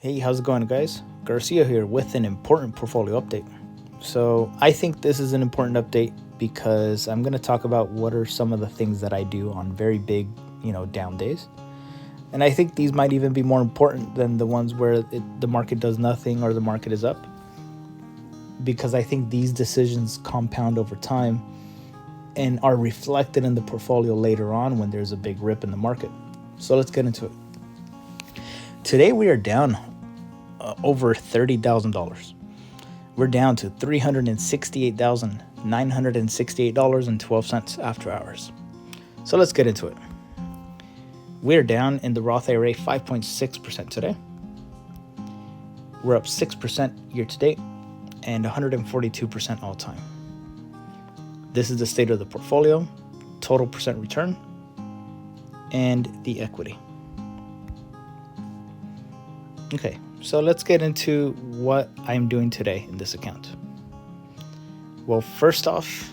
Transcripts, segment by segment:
Hey, how's it going, guys? Garcia here with an important portfolio update. So I think this is an important update because I'm going to talk about what are some of the things that I do on very big, down days. And I think these might even be more important than the ones where the market does nothing or the market is up, because I think these decisions compound over time and are reflected in the portfolio later on when there's a big rip in the market. So let's get into it. Today we are down over $30,000. We're down to $368,968.12 after hours. So let's get into it. We're down in the Roth IRA 5.6% today. We're up 6% year to date and 142% all time. This is the state of the portfolio, total percent return, and the equity. Okay, so let's get into what I'm doing today in this account. Well, first off,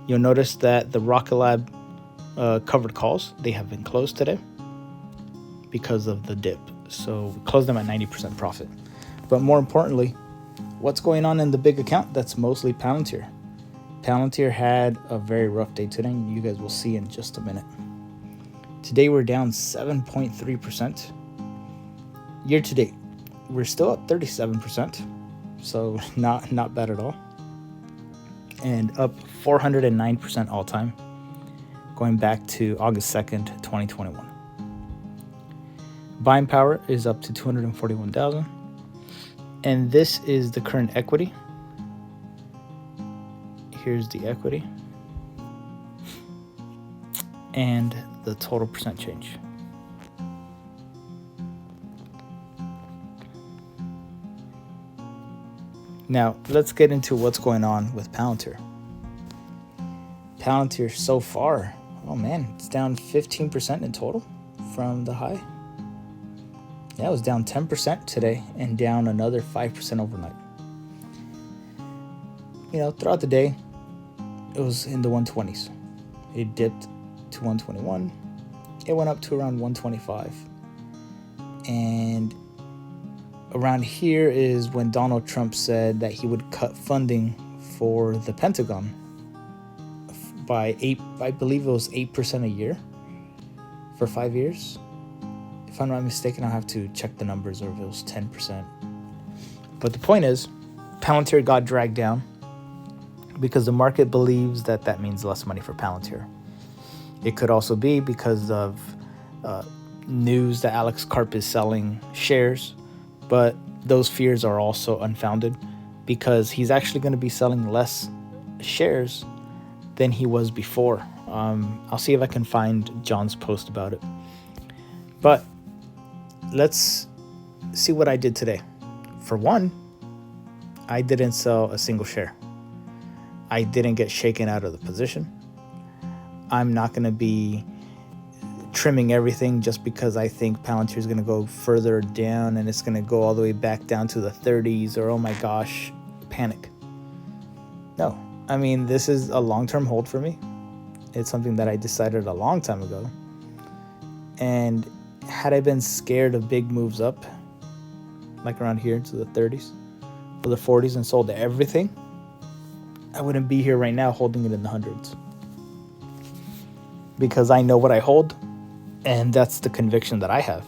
you'll notice that the RKLB covered calls, they have been closed today because of the dip. So we closed them at 90% profit. But more importantly, what's going on in the big account? That's mostly Palantir. Palantir had a very rough day today, and you guys will see in just a minute. Today we're down 7.3%. Year to date, we're still at 37%, so not bad at all. And up 409% all time, going back to August 2nd, 2021. Buying power is up to 241,000. And this is the current equity. Here's the equity. And the total percent change. Now, let's get into what's going on with Palantir. Palantir so far, it's down 15% in total from the high. Yeah, it was down 10% today and down another 5% overnight. Throughout the day, it was in the 120s. It dipped to 121. It went up to around 125. And around here is when Donald Trump said that he would cut funding for the Pentagon by I believe it was 8% a year for 5 years. If I'm not mistaken, I'll have to check the numbers, or if it was 10%. But the point is, Palantir got dragged down because the market believes that means less money for Palantir. It could also be because of news that Alex Karp is selling shares, but those fears are also unfounded because he's actually going to be selling less shares than he was before. I'll see if I can find John's post about it. But let's see what I did today. For one, I didn't sell a single share. I didn't get shaken out of the position. I'm not going to be trimming everything just because I think Palantir is going to go further down and it's going to go all the way back down to the 30s, or oh my gosh, panic. No, this is a long-term hold for me. It's something that I decided a long time ago. And had I been scared of big moves up, like around here to the 30s or the 40s, and sold everything, I wouldn't be here right now holding it in the hundreds. Because I know what I hold, and that's the conviction that I have.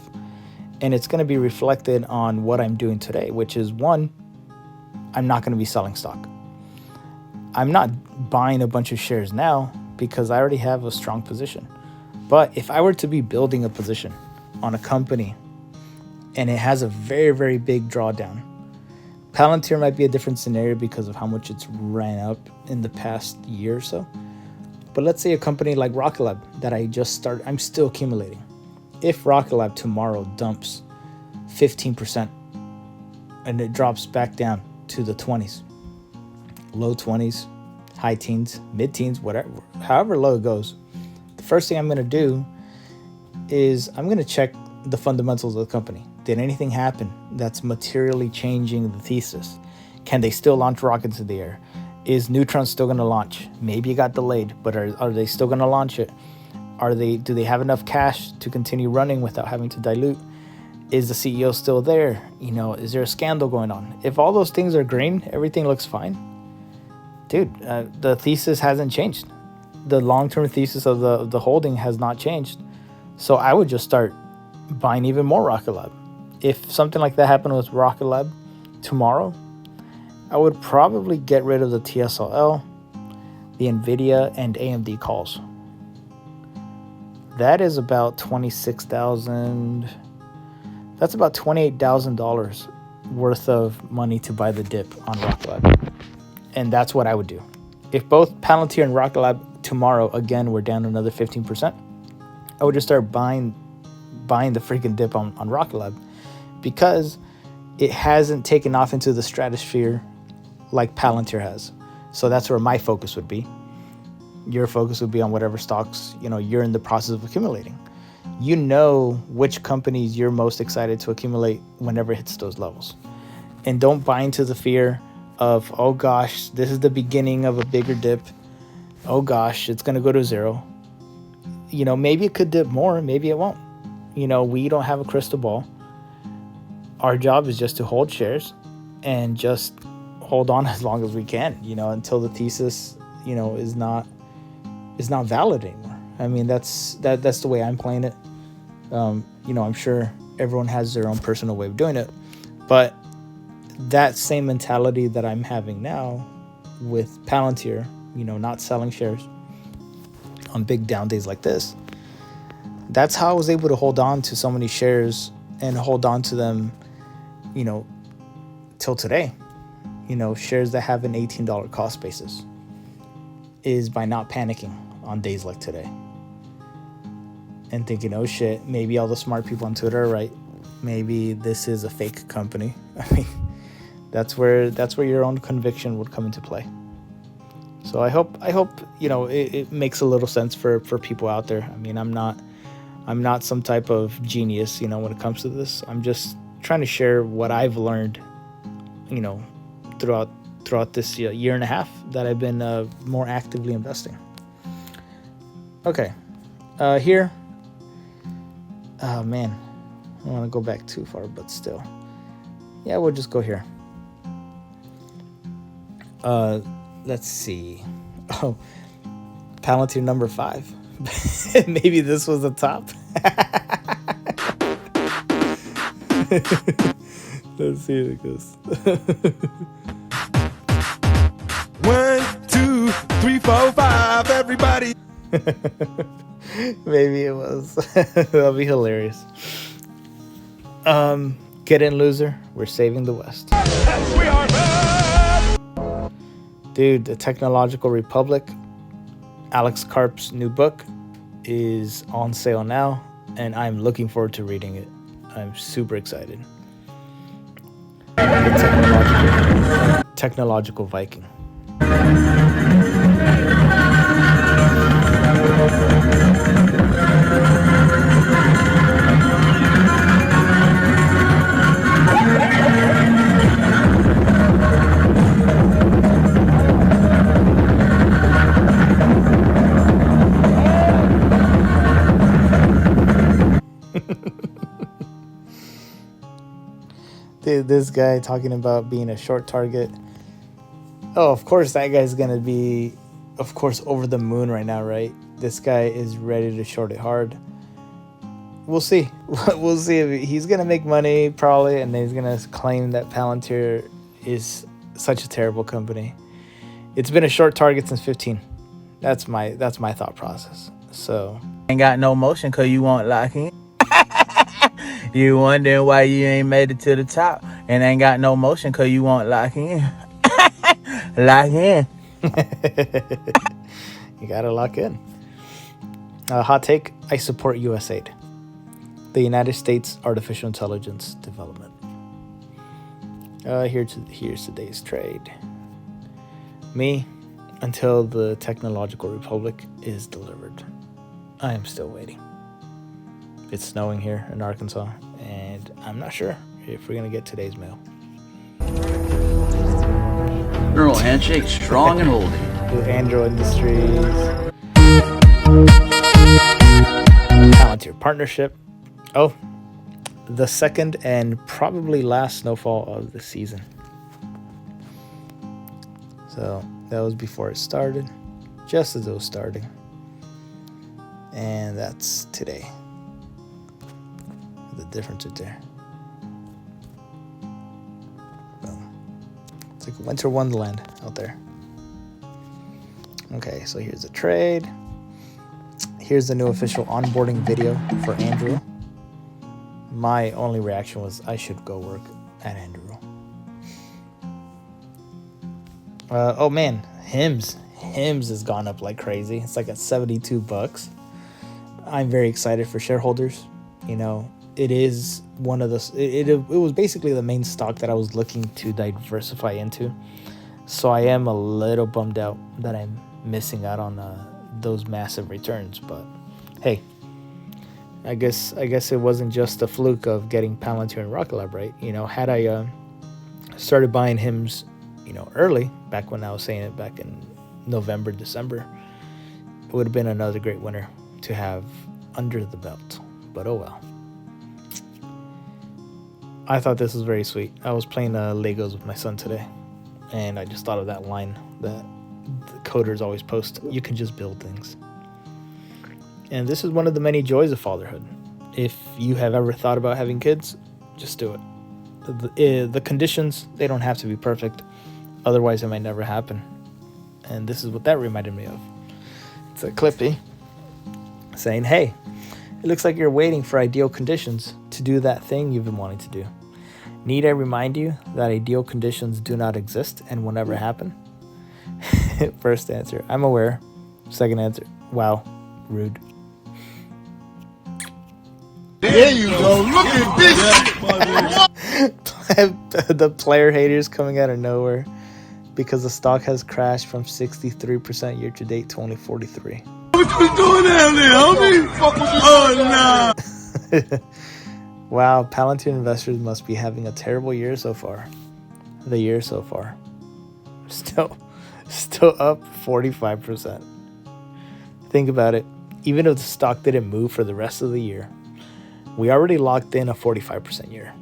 And it's going to be reflected on what I'm doing today, which is, one, I'm not going to be selling stock. I'm not buying a bunch of shares now because I already have a strong position. But if I were to be building a position on a company and it has a very, very big drawdown, Palantir might be a different scenario because of how much it's ran up in the past year or so. But let's say a company like RKLB that I just started, I'm still accumulating. If RKLB tomorrow dumps 15% and it drops back down to the 20s, low 20s, high teens, mid-teens, whatever, however low it goes, the first thing I'm going to do is I'm going to check the fundamentals of the company. Did anything happen that's materially changing the thesis? Can they still launch rockets in the air? Is Neutron still going to launch? Maybe it got delayed, but are they still going to launch it? Do they have enough cash to continue running without having to dilute? Is the CEO still there? You know, is there a scandal going on? If all those things are green, everything looks fine. Dude, the thesis hasn't changed. The long-term thesis of the holding has not changed. So I would just start buying even more Rocket Lab. If something like that happened with Rocket Lab tomorrow, I would probably get rid of the TSLL, the NVDA, and AMD calls. That is about $26,000. That's about $28,000 worth of money to buy the dip on Rocket Lab. And that's what I would do. If both Palantir and Rocket Lab tomorrow, again, were down another 15%, I would just start buying the freaking dip on Rocket Lab, because it hasn't taken off into the stratosphere like Palantir has. So that's where my focus would be. Your focus would be on whatever stocks, you know, you're in the process of accumulating. You know which companies you're most excited to accumulate whenever it hits those levels. And don't buy into the fear of, oh gosh, this is the beginning of a bigger dip. Oh gosh, it's going to go to zero. You know, maybe it could dip more, maybe it won't. You know, we don't have a crystal ball. Our job is just to hold shares and just hold on as long as we can, you know, until the thesis, you know, is not valid anymore. I mean, that's the way I'm playing it. You know, I'm sure everyone has their own personal way of doing it, but that same mentality that I'm having now with Palantir, you know, not selling shares on big down days like this, that's how I was able to hold on to so many shares and hold on to them, you know, till today. You know, shares that have an $18 cost basis, is by not panicking on days like today and thinking, oh shit, maybe all the smart people on Twitter are right. Maybe this is a fake company. I mean, that's where your own conviction would come into play. So I hope you know, it makes a little sense for people out there. I mean, I'm not some type of genius, you know, when it comes to this. I'm just trying to share what I've learned, you know, throughout this year and a half that I've been more actively investing. Okay, here. Oh man, I don't want to go back too far, but still, yeah, we'll just go here. Let's see. Oh, Palantir number 5. Maybe this was the top. Let's see how it goes. 1, 2, 3, 4, 5, everybody. Maybe it was. That'll be hilarious. Get in, loser. We're saving the West. We are back. Dude, the Technological Republic, Alex Karp's new book, is on sale now, and I'm looking forward to reading it. I'm super excited. The Technological Viking. This guy talking about being a short target. Oh, of course that guy's gonna be, of course, over the moon right now, right? This guy is ready to short it hard. We'll see. We'll see if he's gonna make money probably, and then he's gonna claim that Palantir is such a terrible company. It's been a short target since 15. That's my thought process. So ain't got no motion cause you won't lock in. You wondering why you ain't made it to the top and ain't got no motion cause you won't lock in. Lock in. You gotta lock in. Hot take, I support USAID, the United States Artificial Intelligence Development. Here's today's trade. Me, until the Technological Republic is delivered. I am still waiting. It's snowing here in Arkansas, and I'm not sure if we're gonna get today's mail. Neural handshake, strong and holding. With Andro Industries, Palantir partnership. Oh, the second and probably last snowfall of the season. So that was before it started, just as it was starting. And that's today. The difference is there. It's like a winter wonderland out there. Okay, so here's the trade. Here's the new official onboarding video for Andrew. My only reaction was I should go work at Andrew. Oh man, Hims has gone up like crazy. It's like at $72. I'm very excited for shareholders. You know, it is one of the. It was basically the main stock that I was looking to diversify into. So I am a little bummed out that I'm missing out on those massive returns. But hey, I guess it wasn't just a fluke of getting Palantir and RKLB, right? You know, had I started buying Hims, you know, early, back when I was saying it back in November, December, it would have been another great winner to have under the belt. But oh well. I thought this was very sweet. I was playing Legos with my son today, and I just thought of that line that the coders always post: you can just build things. And this is one of the many joys of fatherhood. If you have ever thought about having kids, just do it. The conditions, they don't have to be perfect. Otherwise, it might never happen. And this is what that reminded me of. It's a Clippy saying, hey, it looks like you're waiting for ideal conditions to do that thing you've been wanting to do. Need I remind you that ideal conditions do not exist and will never happen? First answer, I'm aware. Second answer, wow, rude. There you go. Look at this. The player haters coming out of nowhere because the stock has crashed from 63% year to date to only 43. What you doing down there, homie? Oh, nah. Wow, Palantir investors must be having a terrible year so far. The year so far. Still up 45%. Think about it. Even if the stock didn't move for the rest of the year, we already locked in a 45% year.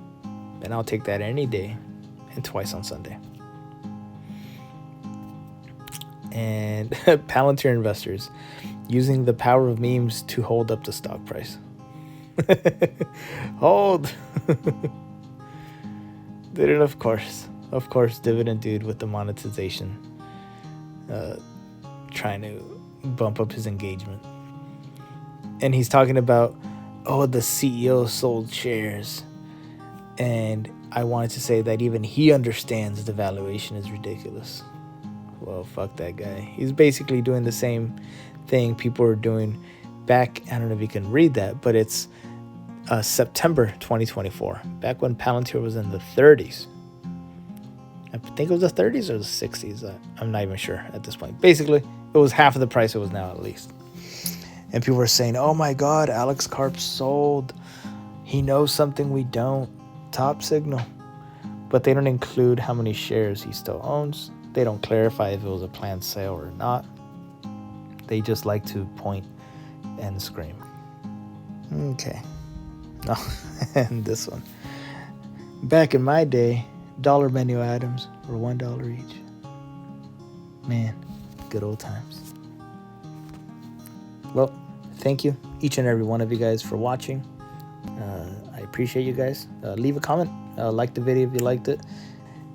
And I'll take that any day and twice on Sunday. And Palantir investors using the power of memes to hold up the stock price. Hold. Then of course, Dividend Dude with the monetization, trying to bump up his engagement. And he's talking about, oh, the CEO sold shares. And I wanted to say that even he understands the valuation is ridiculous. Well, fuck that guy. He's basically doing the same thing people are doing back, I don't know if you can read that, but it's September 2024, back when Palantir was in the 30s. I think it was the 30s or the 60s. I'm not even sure at this point. Basically, it was half of the price it was now, at least. And people were saying, oh my God, Alex Karp sold. He knows something we don't. Top signal. But they don't include how many shares he still owns. They don't clarify if it was a planned sale or not. They just like to point and scream. Okay. Oh, and this one. Back in my day, dollar menu items were $1 each. Man, good old times. Well, thank you, each and every one of you guys, for watching. I appreciate you guys. Leave a comment. Like the video if you liked it.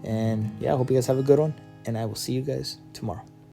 And yeah, I hope you guys have a good one. And I will see you guys tomorrow.